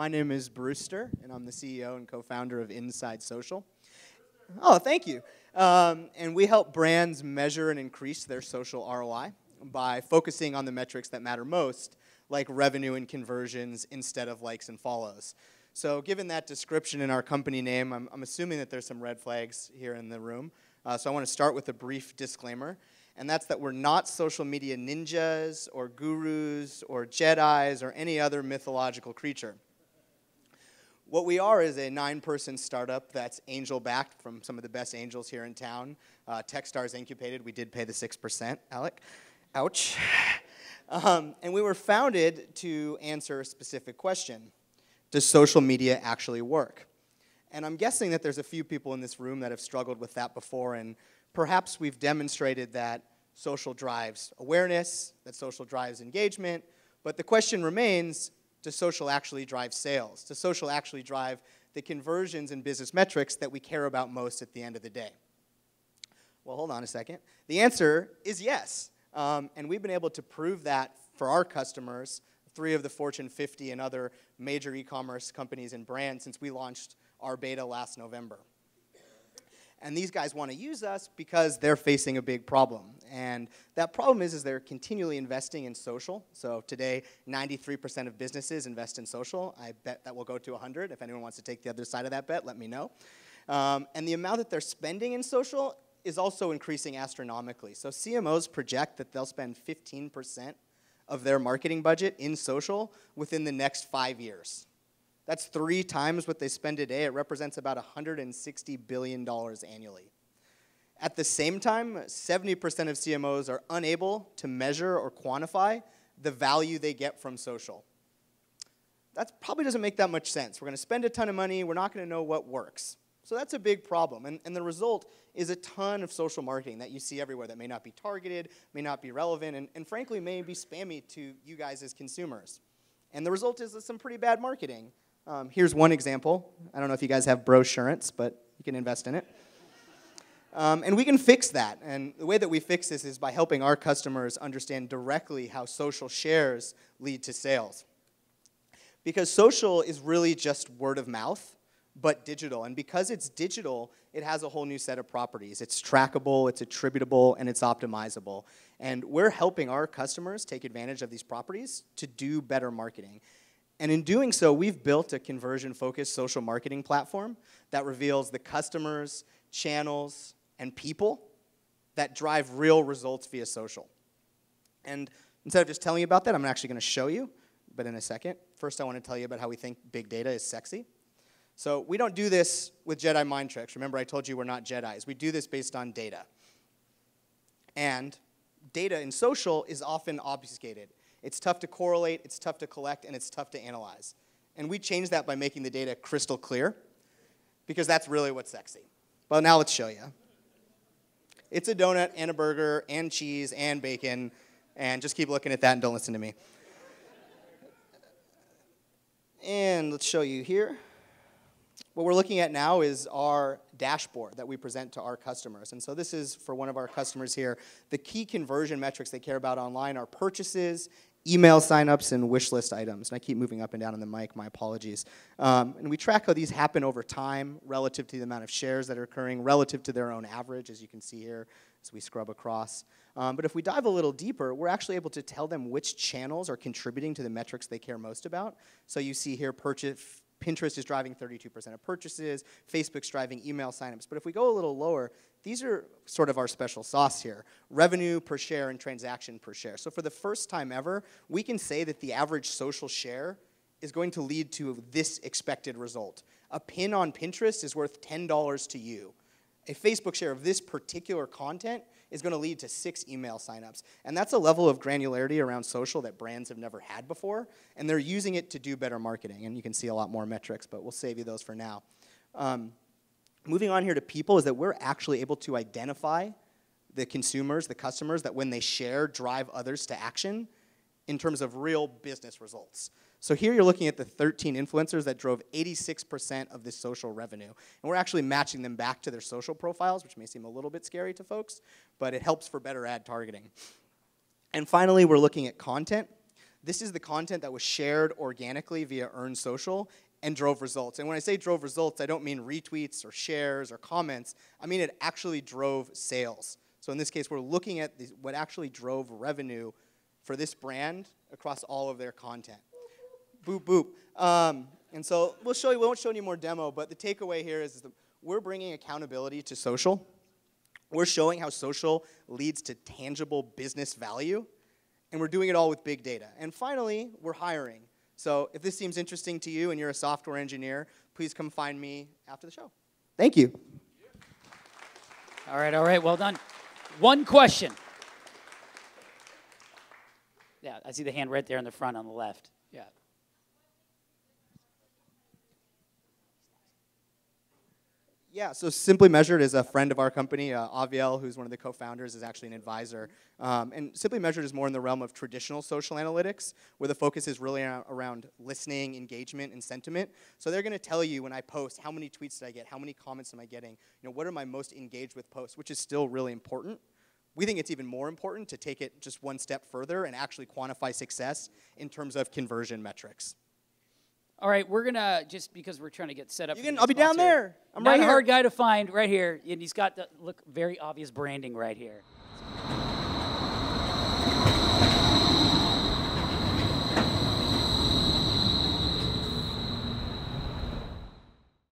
My name is Brewster, and I'm the CEO and co-founder of InsideSocial. Oh, thank you. And we help brands measure and increase their social ROI by focusing on the metrics that matter most, like revenue and conversions instead of likes and follows. So given that description in our company name, I'm assuming that there's some red flags here in the room. So I want to start with a brief disclaimer, and that's that we're not social media ninjas or gurus or Jedis or any other mythological creature. What we are is a 9-person startup that's angel-backed from some of the best angels here in town. Techstars incubated. We did pay the 6%, Alec. Ouch. And we were founded to answer a specific question. Does social media actually work? And I'm guessing that there's a few people in this room that have struggled with that before, and perhaps we've demonstrated that social drives awareness, that social drives engagement, but the question remains, does social actually drive sales? Does social actually drive the conversions and business metrics that we care about most at the end of the day? Well, hold on a second. The answer is yes. And we've been able to prove that for our customers, 3 of the Fortune 50 and other major e-commerce companies and brands since we launched our beta last November. And these guys want to use us because they're facing a big problem. And that problem is they're continually investing in social. So today, 93% of businesses invest in social. I bet that will go to 100. If anyone wants to take the other side of that bet, let me know. And the amount that they're spending in social is also increasing astronomically. So CMOs project that they'll spend 15% of their marketing budget in social within the next 5 years. That's 3 times what they spend today. It represents about $160 billion annually. At the same time, 70% of CMOs are unable to measure or quantify the value they get from social. That probably doesn't make that much sense. We're going to spend a ton of money. We're not going to know what works. So that's a big problem. And the result is a ton of social marketing that you see everywhere that may not be targeted, may not be relevant, and frankly may be spammy to you guys as consumers. And the result is some pretty bad marketing. Here's one example. I don't know if you guys have brosurance, but you can invest in it. And we can fix that. And the way that we fix this is by helping our customers understand directly how social shares lead to sales. Because social is really just word of mouth, but digital. And because it's digital, it has a whole new set of properties. It's trackable, it's attributable, and it's optimizable. And we're helping our customers take advantage of these properties to do better marketing. And in doing so, we've built a conversion-focused social marketing platform that reveals the customers, channels, and people that drive real results via social. And instead of just telling you about that, I'm actually going to show you, but in a second. First, I want to tell you about how we think big data is sexy. So we don't do this with Jedi mind tricks. Remember, I told you we're not Jedis. We do this based on data. And data in social is often obfuscated. It's tough to correlate, it's tough to collect, and it's tough to analyze. And we change that by making the data crystal clear, because that's really what's sexy. Well, now let's show you. It's a donut and a burger and cheese and bacon, and just keep looking at that and don't listen to me. And let's show you here. What we're looking at now is our dashboard that we present to our customers. And so this is, for one of our customers here, the key conversion metrics they care about online are purchases, email signups, and wish list items. And I keep moving up and down on the mic, my apologies. And we track how these happen over time relative to the amount of shares that are occurring, relative to their own average, as you can see here as we scrub across. But if we dive a little deeper, we're actually able to tell them which channels are contributing to the metrics they care most about. So you see here Pinterest is driving 32% of purchases, Facebook's driving email signups. But if we go a little lower, these are sort of our special sauce here. Revenue per share and transaction per share. So for the first time ever, we can say that the average social share is going to lead to this expected result. A pin on Pinterest is worth $10 to you. A Facebook share of this particular content is going to lead to 6 email signups. And that's a level of granularity around social that brands have never had before, and they're using it to do better marketing. And you can see a lot more metrics, but we'll save you those for now. Moving on here to people is that we're actually able to identify the consumers, the customers, that when they share, drive others to action in terms of real business results. So here you're looking at the 13 influencers that drove 86% of this social revenue. And we're actually matching them back to their social profiles, which may seem a little bit scary to folks, but it helps for better ad targeting. And finally, we're looking at content. this is the content that was shared organically via Earned Social and drove results. And when I say drove results, I don't mean retweets or shares or comments. I mean it actually drove sales. So in this case, we're looking at what actually drove revenue for this brand across all of their content. Boop, boop. And so we won't show any more demo, but the takeaway here is that we're bringing accountability to social. We're showing how social leads to tangible business value, and we're doing it all with big data. And finally, we're hiring. So if this seems interesting to you and you're a software engineer, please come find me after the show. Thank you. All right, well done. One question. Yeah, I see the hand right there in the front on the left. Yeah. Yeah, so Simply Measured is a friend of our company. Aviel, who's one of the co-founders, is actually an advisor. And Simply Measured is more in the realm of traditional social analytics, where the focus is really around listening, engagement, and sentiment. So they're going to tell you when I post, how many tweets did I get, how many comments am I getting, what are my most engaged with posts, which is still really important. We think it's even more important to take it just one step further and actually quantify success in terms of conversion metrics. All right, we're going to, just because we're trying to get set up. I'll be down there. I'm Not right a here. hard guy to find, right here. And he's got the, look, very obvious branding right here.